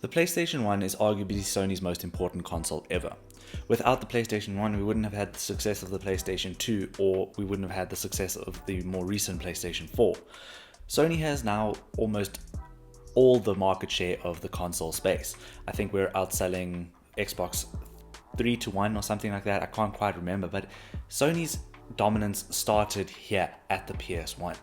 The PlayStation 1 is arguably Sony's most important console ever. Without the PlayStation 1, we wouldn't have had the success of the PlayStation 2, or we wouldn't have had the success of the more recent PlayStation 4. Sony has now almost all the market share of the console space. I think we're outselling Xbox 3-1 or something like that. I can't quite remember, but Sony's dominance started here at the PS1.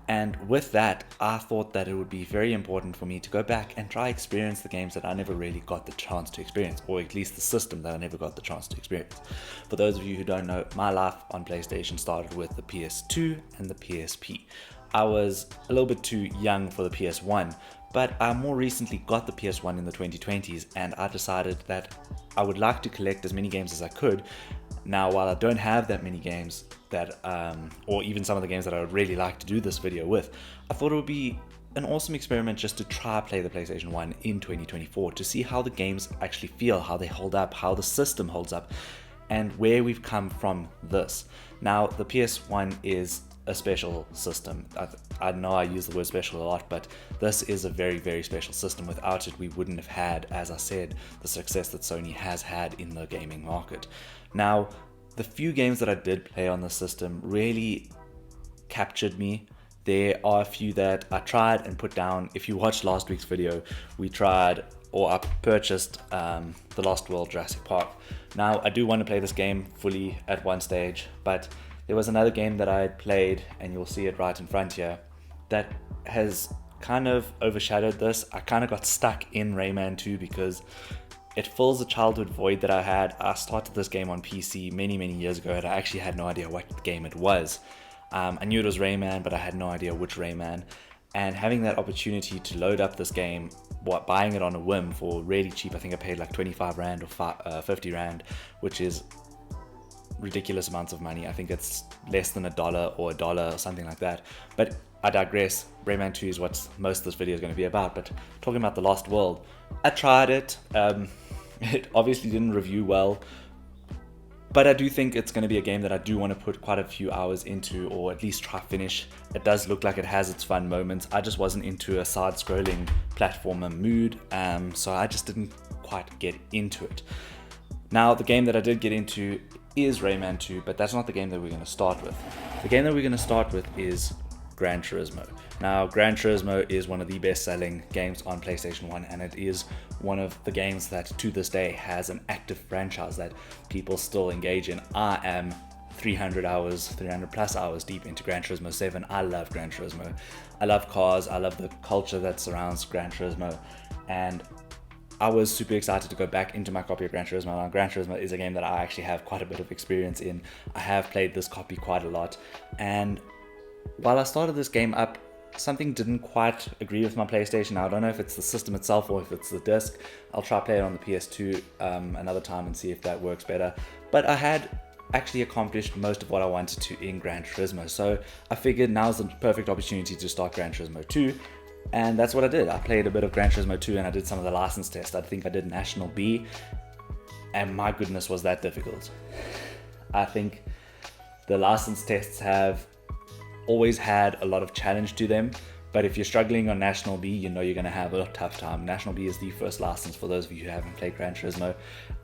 And with that, I thought that it would be very important for me to go back and try experience the games that I never really got the chance to experience, or at least the system that I never got the chance to experience. For those of you who don't know, my life on PlayStation started with the PS2 and the PSP. I was a little bit too young for the PS1, but I more recently got the PS1 in the 2020s, and I decided that I would like to collect as many games as I could. Now, while I don't have that many games that, or even some of the games that I would really like to do this video with, I thought it would be an awesome experiment just to try play the PlayStation 1 in 2024 to see how the games actually feel, how they hold up, how the system holds up, and where we've come from this. Now, the PS1 is a special system. I know I use the word special a lot, but this is a very, very special system. Without it, we wouldn't have had, as I said, the success that Sony has had in the gaming market. Now, the few games that I did play on the system really captured me. There are a few that I tried and put down. If you watched last week's video, we tried, or I purchased The Lost World Jurassic Park. Now, I do want to play this game fully at one stage, but there was another game that I had played, and you'll see it right in front here, that has kind of overshadowed this. I kind of got stuck in Rayman 2 because it fills a childhood void that I had. I started this game on PC many, many years ago, and I actually had no idea what game it was. I knew it was Rayman, but I had no idea which Rayman. And having that opportunity to load up this game, buying it on a whim for really cheap, I think I paid like 25 Rand or 50 Rand, which is ridiculous amounts of money. I think it's less than $1 or $1 or something like that. But I digress. Rayman 2 is what most of this video is going to be about. But talking about The Lost World, I tried it. It obviously didn't review well, but I do think it's going to be a game that I do want to put quite a few hours into, or at least try finish. It does look like it has its fun moments. I just wasn't into a side-scrolling platformer mood, so I just didn't quite get into it. Now, the game that I did get into is Rayman 2, but that's not the game that we're going to start with. The game that we're going to start with is Gran Turismo. Now, Gran Turismo is one of the best-selling games on PlayStation 1, and it is one of the games that to this day has an active franchise that people still engage in. I am 300 plus hours deep into Gran Turismo 7. I love Gran Turismo. I love cars. I love the culture that surrounds Gran Turismo, and I was super excited to go back into my copy of Gran Turismo. Now, Gran Turismo is a game that I actually have quite a bit of experience in. I have played this copy quite a lot, and while I started this game up, something didn't quite agree with my PlayStation. Now, I don't know if it's the system itself or if it's the disc. I'll try play it on the PS2 another time and see if that works better. But I had actually accomplished most of what I wanted to in Gran Turismo, so I figured now's the perfect opportunity to start Gran Turismo 2. And that's what I did. I played a bit of Gran Turismo 2 and I did some of the license tests. I think I did National B, and my goodness, was that difficult. I think the license tests have always had a lot of challenge to them, but if you're struggling on National B, you know you're going to have a tough time. National B is the first license for those of you who haven't played Gran Turismo,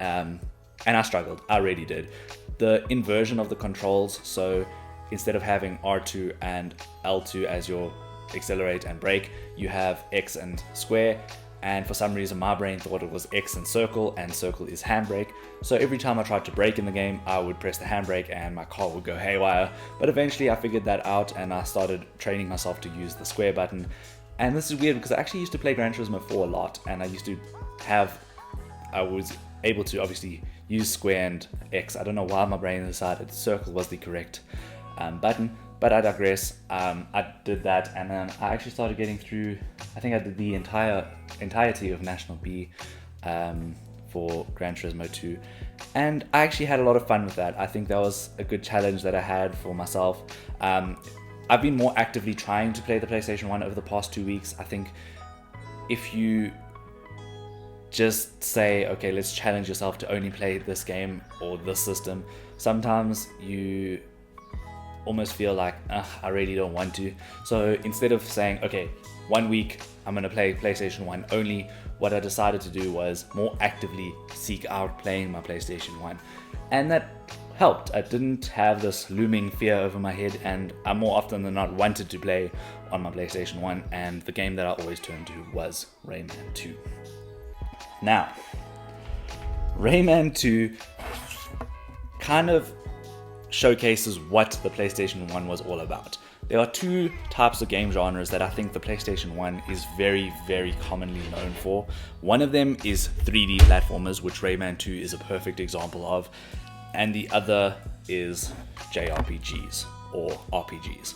and I struggled. I really did. The inversion of the controls, so instead of having R2 and L2 as your accelerate and brake, you have X and square, and for some reason my brain thought it was X and circle is handbrake. So every time I tried to brake in the game, I would press the handbrake and my car would go haywire. But eventually I figured that out and I started training myself to use the square button. And this is weird because I actually used to play Gran Turismo 4 a lot, and I was able to obviously use square and X. I don't know why my brain decided circle was the correct button. But I digress. I did that, and then I actually started getting through. I think I did the entirety of National B for Gran Turismo 2, and I actually had a lot of fun with that. I think that was a good challenge that I had for myself. I've been more actively trying to play the PlayStation 1 over the past 2 weeks. I think if you just say, okay, let's challenge yourself to only play this game or this system, sometimes you almost feel like I really don't want to. So instead of saying, okay, 1 week I'm going to play PlayStation 1 only what I decided to do was more actively seek out playing my PlayStation 1. And that helped. I didn't have this looming fear over my head, and I more often than not wanted to play on my PlayStation 1, and the game that I always turned to was Rayman 2. Now, Rayman 2 kind of showcases what the PlayStation 1 was all about. There are two types of game genres that I think the PlayStation 1 is very, very commonly known for. One of them is 3D platformers, which Rayman 2 is a perfect example of, and the other is JRPGs or RPGs.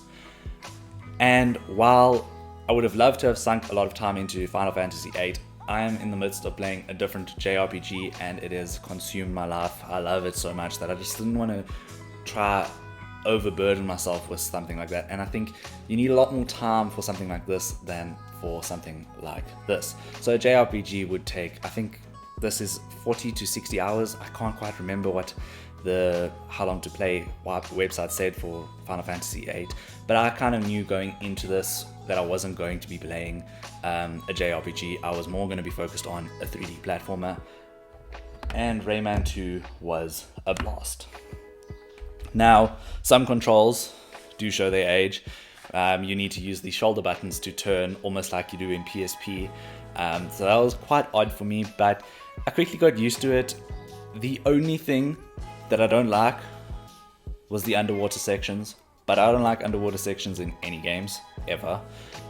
And while I would have loved to have sunk a lot of time into Final Fantasy VIII, I am in the midst of playing a different JRPG, and it has consumed my life. I love it so much that I just didn't want to try overburden myself with something like that. And I think you need a lot more time for something like this than for something like this. So a JRPG would take, I think this is 40 to 60 hours. I can't quite remember what the how long to play website said for Final Fantasy VIII, but I kind of knew going into this that I wasn't going to be playing a JRPG. I was more going to be focused on a 3D platformer, and Rayman 2 was a blast. Now, some controls do show their age. You need to use the shoulder buttons to turn almost like you do in PSP. So that was quite odd for me, but I quickly got used to it. The only thing that I don't like was the underwater sections, but I don't like underwater sections in any games, ever.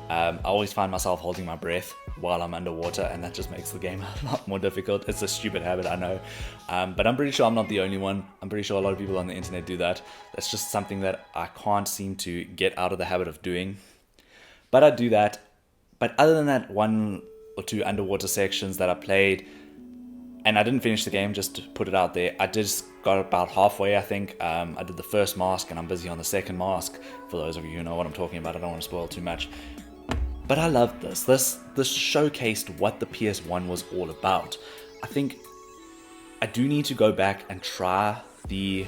I always find myself holding my breath while I'm underwater, and that just makes the game a lot more difficult. It's a stupid habit, I know, but I'm pretty sure I'm not the only one. I'm pretty sure a lot of people on the internet do that. That's just something that I can't seem to get out of the habit of doing, but I do that. But other than that, 1 or 2 underwater sections that I played, and I didn't finish the game, just to put it out there. I just got about halfway, I think. I did the first mask, and I'm busy on the second mask. For those of you who know what I'm talking about, I don't want to spoil too much. But I loved this. This showcased what the PS1 was all about. I think I do need to go back and try the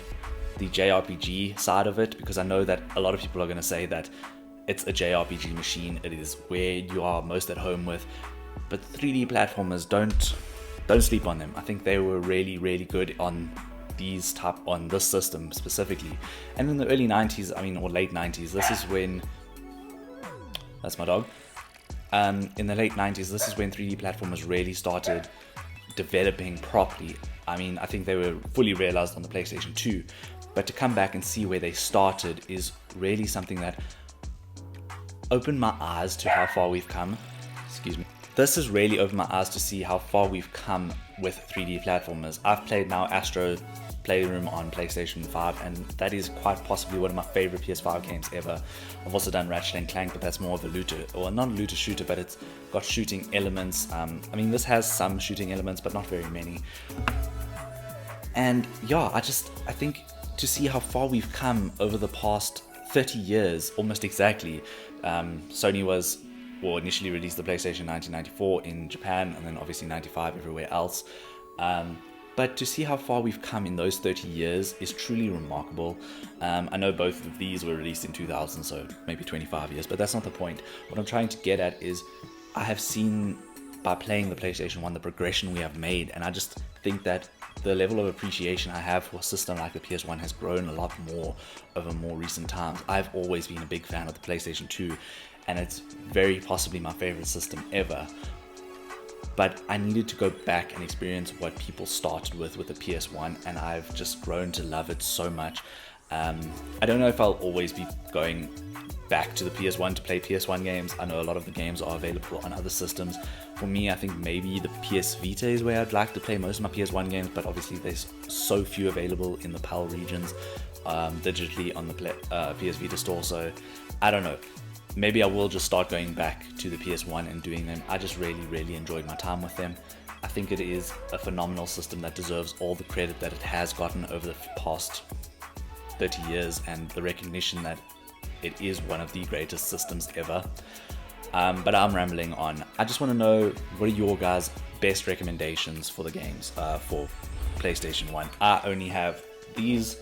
JRPG side of it, because I know that a lot of people are going to say that it's a JRPG machine. It is where you are most at home with. But 3D platformers, don't sleep on them. I think they were really, really good on this system specifically. And in the early 90s, or late 90s, this is when... That's my dog. In the late 90s, this is when 3D platformers really started developing properly. I think they were fully realized on the PlayStation 2. But to come back and see where they started is really something that opened my eyes to how far we've come. Excuse me. This has really opened my eyes to see how far we've come with 3D platformers. I've played now Astro Playroom on PlayStation 5, and that is quite possibly one of my favorite PS5 games ever. I've also done Ratchet & Clank, but that's more of a looter, or not a looter shooter, but it's got shooting elements. This has some shooting elements, but not very many. And yeah, I think to see how far we've come over the past 30 years, almost exactly. Sony initially released the PlayStation in 1994 in Japan, and then obviously 95 everywhere else. But to see how far we've come in those 30 years is truly remarkable. I know both of these were released in 2000, so maybe 25 years, but that's not the point. What I'm trying to get at is I have seen, by playing the PlayStation 1, the progression we have made, and I just think that the level of appreciation I have for a system like the PS1 has grown a lot more over more recent times. I've always been a big fan of the PlayStation 2, and it's very possibly my favorite system ever. But I needed to go back and experience what people started with the PS1, and I've just grown to love it so much. I don't know if I'll always be going back to the PS1 to play PS1 games. I know a lot of the games are available on other systems. For me, I think maybe the PS Vita is where I'd like to play most of my PS1 games, but obviously there's so few available in the PAL regions digitally on the PS Vita store, so I don't know. Maybe I will just start going back to the PS1 and doing them. I just really, really enjoyed my time with them. I think it is a phenomenal system that deserves all the credit that it has gotten over the past 30 years, and the recognition that it is one of the greatest systems ever. But I'm rambling on. I just want to know, what are your guys' best recommendations for the games for PlayStation 1? I only have these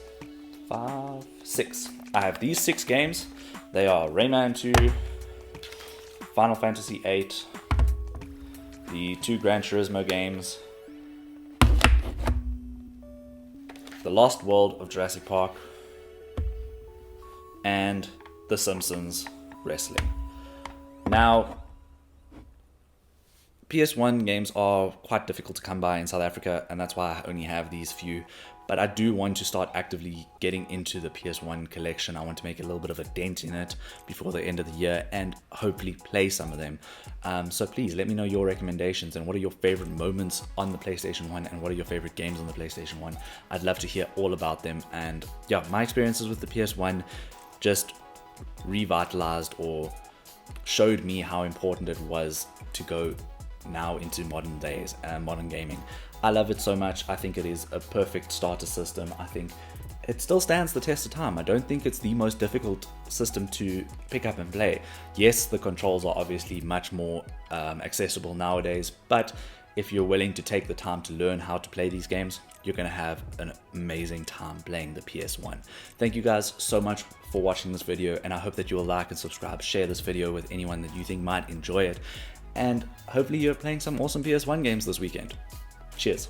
6. I have these 6 games. They are Rayman 2, Final Fantasy VIII, the 2 Gran Turismo games, The Lost World of Jurassic Park, and The Simpsons Wrestling. Now, PS1 games are quite difficult to come by in South Africa, and that's why I only have these few. But I do want to start actively getting into the PS1 collection. I want to make a little bit of a dent in it before the end of the year and hopefully play some of them. So please let me know your recommendations and what are your favorite moments on the PlayStation 1 and what are your favorite games on the PlayStation 1. I'd love to hear all about them. And yeah, my experiences with the PS1 just revitalized or showed me how important it was to go now into modern days and modern gaming. I love it so much. I think it is a perfect starter system. I think it still stands the test of time. I don't think it's the most difficult system to pick up and play. Yes, the controls are obviously much more accessible nowadays, but if you're willing to take the time to learn how to play these games, you're going to have an amazing time playing the PS1. Thank you guys so much for watching this video, and I hope that you will like and subscribe, share this video with anyone that you think might enjoy it, and hopefully you're playing some awesome PS1 games this weekend. Cheers.